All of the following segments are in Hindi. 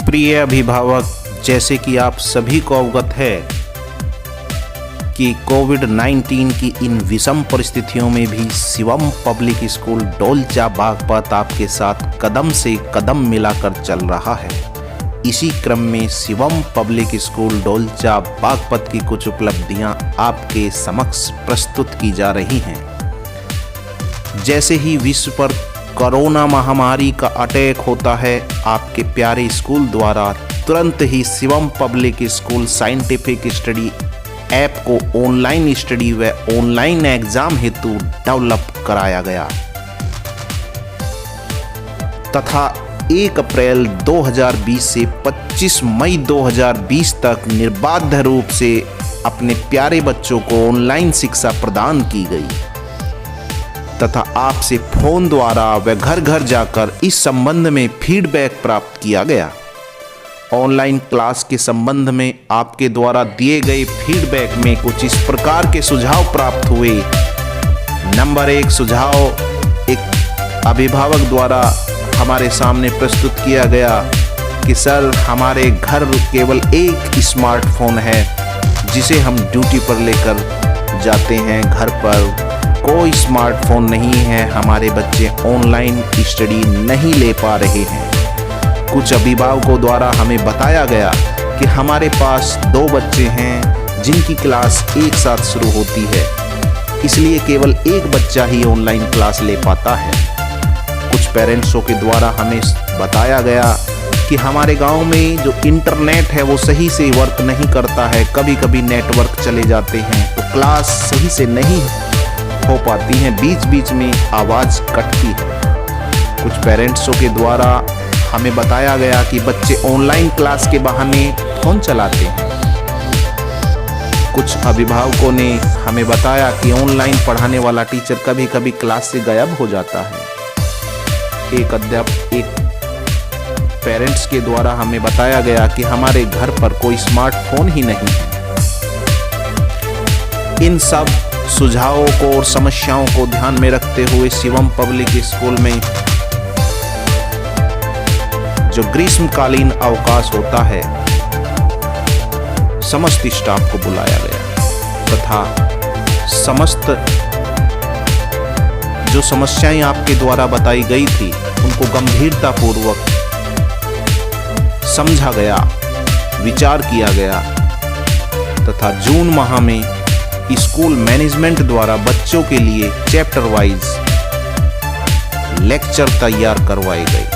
प्रिय अभिभावक, जैसे कि आप सभी को अवगत है कि कोविड-19 की इन विषम परिस्थितियों में भी शिवम पब्लिक स्कूल डोलचा बागपत आपके साथ कदम से कदम मिलाकर चल रहा है। इसी क्रम में शिवम पब्लिक स्कूल डोलचा बागपत की कुछ उपलब्धियां आपके समक्ष प्रस्तुत की जा रही हैं। जैसे ही विश्व पर कोरोना महामारी का अटैक होता है, आपके प्यारे स्कूल द्वारा तुरंत ही Shivam public school scientific study app को ऑनलाइन स्टडी व ऑनलाइन एग्जाम हेतु डेवलप कराया गया तथा 1 अप्रैल 2020 से 25 मई 2020 तक निर्बाध रूप से अपने प्यारे बच्चों को ऑनलाइन शिक्षा प्रदान की गई तथा आपसे फोन द्वारा व घर घर जाकर इस संबंध में फीडबैक प्राप्त किया गया। ऑनलाइन क्लास के संबंध में आपके द्वारा दिए गए फीडबैक में कुछ इस प्रकार के सुझाव प्राप्त हुए। नंबर 1 सुझाव एक अभिभावक द्वारा हमारे सामने प्रस्तुत किया गया कि सर, हमारे घर केवल एक स्मार्टफोन है जिसे हम ड्यूटी पर लेकर जाते हैं, घर पर कोई स्मार्टफोन नहीं है, हमारे बच्चे ऑनलाइन स्टडी नहीं ले पा रहे हैं। कुछ अभिभावकों द्वारा हमें बताया गया कि हमारे पास 2 बच्चे हैं जिनकी क्लास एक साथ शुरू होती है, इसलिए केवल एक बच्चा ही ऑनलाइन क्लास ले पाता है। कुछ पेरेंट्सों के द्वारा हमें बताया गया कि हमारे गांव में जो इंटरनेट है वो सही से वर्क नहीं करता है, कभी कभी नेटवर्क चले जाते हैं तो क्लास सही से नहीं हो पाती हैं, बीच बीच में आवाज़ कटती है। कुछ पेरेंट्सों के द्वारा हमें बताया गया कि बच्चे ऑनलाइन क्लास के बहाने फ़ोन चलाते हैं। कुछ अभिभावकों ने हमें बताया कि ऑनलाइन पढ़ाने वाला टीचर कभी कभी क्लास से गायब हो जाता है। एक पेरेंट्स के द्वारा हमें बताया गया कि हमारे घर पर कोई स्मार्टफोन ही नहीं है। इन सब सुझावों को और समस्याओं को ध्यान में रखते हुए शिवम पब्लिक स्कूल में जो ग्रीष्मकालीन अवकाश होता है, समस्त स्टाफ को बुलाया गया तथा समस्त जो समस्याएं आपके द्वारा बताई गई थी उनको गंभीरता पूर्वक समझा गया, विचार किया गया तथा जून माह में स्कूल मैनेजमेंट द्वारा बच्चों के लिए चैप्टर वाइज लेक्चर तैयार करवाए गए,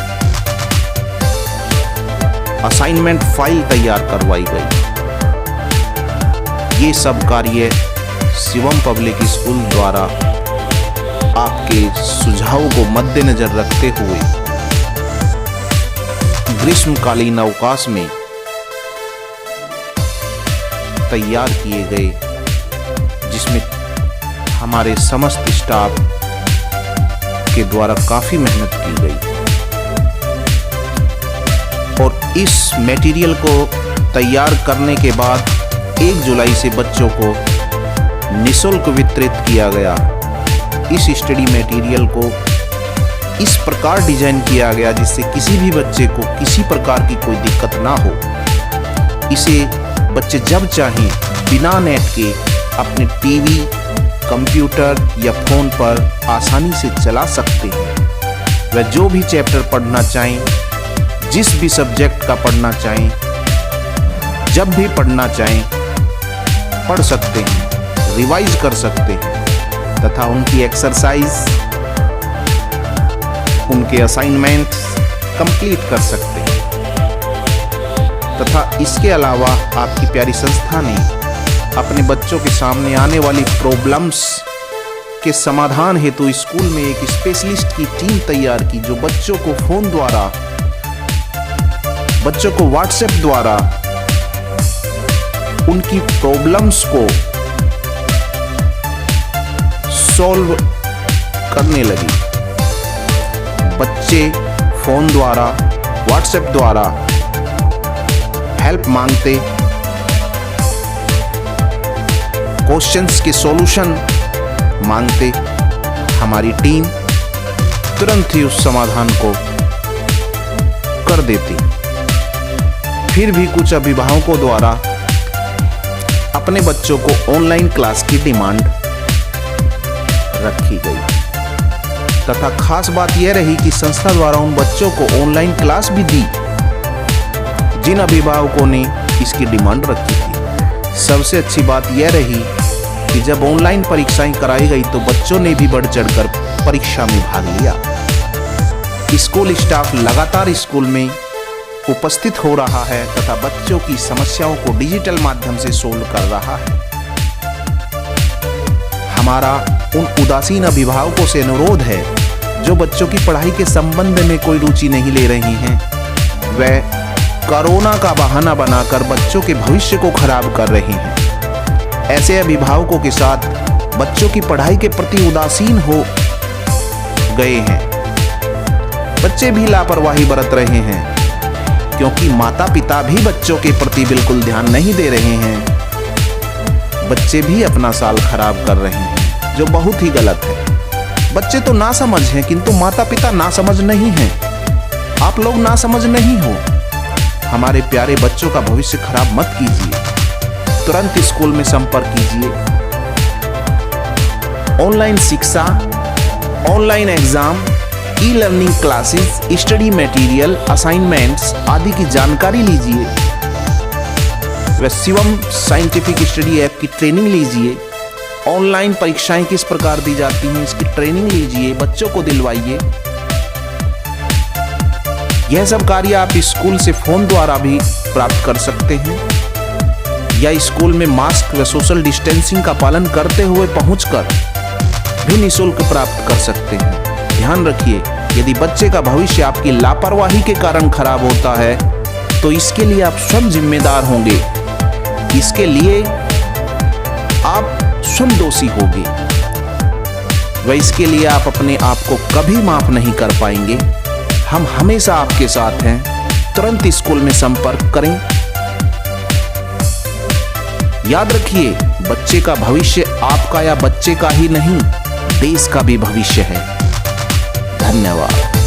असाइनमेंट फाइल तैयार करवाई गई। ये सब कार्य शिवम पब्लिक स्कूल द्वारा आपके सुझावों को मद्देनजर रखते हुए ग्रीष्मकालीन अवकाश में तैयार किए गए, जिसमें हमारे समस्त स्टाफ के द्वारा काफ़ी मेहनत की गई और इस मटेरियल को तैयार करने के बाद 1 जुलाई से बच्चों को निःशुल्क वितरित किया गया। इस स्टडी मटेरियल को इस प्रकार डिजाइन किया गया जिससे किसी भी बच्चे को किसी प्रकार की कोई दिक्कत ना हो। इसे बच्चे जब चाहें बिना नेट के अपने टीवी, कंप्यूटर या फ़ोन पर आसानी से चला सकते हैं। वह जो भी चैप्टर पढ़ना चाहें, जिस भी सब्जेक्ट का पढ़ना चाहें, जब भी पढ़ना चाहें पढ़ सकते हैं, रिवाइज कर सकते हैं तथा उनकी एक्सरसाइज, उनके असाइनमेंट्स कंप्लीट कर सकते हैं तथा इसके अलावा आपकी प्यारी संस्था ने अपने बच्चों के सामने आने वाली प्रॉब्लम्स के समाधान हेतु स्कूल में एक स्पेशलिस्ट की टीम तैयार की, जो बच्चों को फोन द्वारा, बच्चों को व्हाट्सएप द्वारा उनकी प्रॉब्लम्स को सॉल्व करने लगी। बच्चे फोन द्वारा, व्हाट्सएप द्वारा हेल्प मांगते, क्वेश्चंस के सॉल्यूशन मांगते, हमारी टीम तुरंत ही उस समाधान को कर देती। फिर भी कुछ अभिभावकों द्वारा अपने बच्चों को ऑनलाइन क्लास की डिमांड रखी गई तथा खास बात यह रही कि संस्था द्वारा उन बच्चों को ऑनलाइन क्लास भी दी जिन अभिभावकों ने इसकी डिमांड रखी थी। सबसे अच्छी बात यह रही कि जब ऑनलाइन परीक्षाएं कराई गई तो बच्चों ने भी बढ़ चढ़कर परीक्षा में भाग लिया। स्कूल स्टाफ लगातार स्कूल में उपस्थित हो रहा है तथा बच्चों की समस्याओं को डिजिटल माध्यम से सोल्व कर रहा है। हमारा उन उदासीन अभिभावकों से अनुरोध है जो बच्चों की पढ़ाई के संबंध में कोई रुचि नहीं ले रही हैं, वह कोरोना का बहाना बनाकर बच्चों के भविष्य को खराब कर रहे हैं। ऐसे अभिभावकों के साथ बच्चों की पढ़ाई के प्रति उदासीन हो गए हैं। बच्चे भी लापरवाही बरत रहे हैं क्योंकि माता पिता भी बच्चों के प्रति बिल्कुल ध्यान नहीं दे रहे हैं। बच्चे भी अपना साल खराब कर रहे हैं, जो बहुत ही गलत है। बच्चे तो ना समझ हैं, किंतु माता पिता ना समझ नहीं हैं। आप लोग ना समझ नहीं हो। हमारे प्यारे बच्चों का भविष्य खराब मत कीजिए। तुरंत स्कूल में संपर्क कीजिए। ऑनलाइन शिक्षा, online exam, e learning classes, study material, assignments आदि की जानकारी लीजिए। व शिवम साइंटिफिक स्टडी ऐप की ट्रेनिंग लीजिए। ऑनलाइन परीक्षाएं किस प्रकार दी जाती हैं इसकी ट्रेनिंग लीजिए, बच्चों को दिलवाइए। यह सब कार्य आप स्कूल से फोन द्वारा भी प्राप्त कर सकते हैं या स्कूल में मास्क व सोशल डिस्टेंसिंग का पालन करते हुए पहुंचकर भी निःशुल्क प्राप्त कर सकते हैं। ध्यान रखिए, यदि बच्चे का भविष्य आपकी लापरवाही के कारण खराब होता है तो इसके लिए आप स्वयं जिम्मेदार होंगे। इसके लिए आप स्वयं दोषी होंगे व इसके लिए आप अपने आप को कभी माफ नहीं कर पाएंगे। हम हमेशा आपके साथ हैं। तुरंत स्कूल में संपर्क करें। याद रखिए, बच्चे का भविष्य आपका या बच्चे का ही नहीं, देश का भी भविष्य है। धन्यवाद।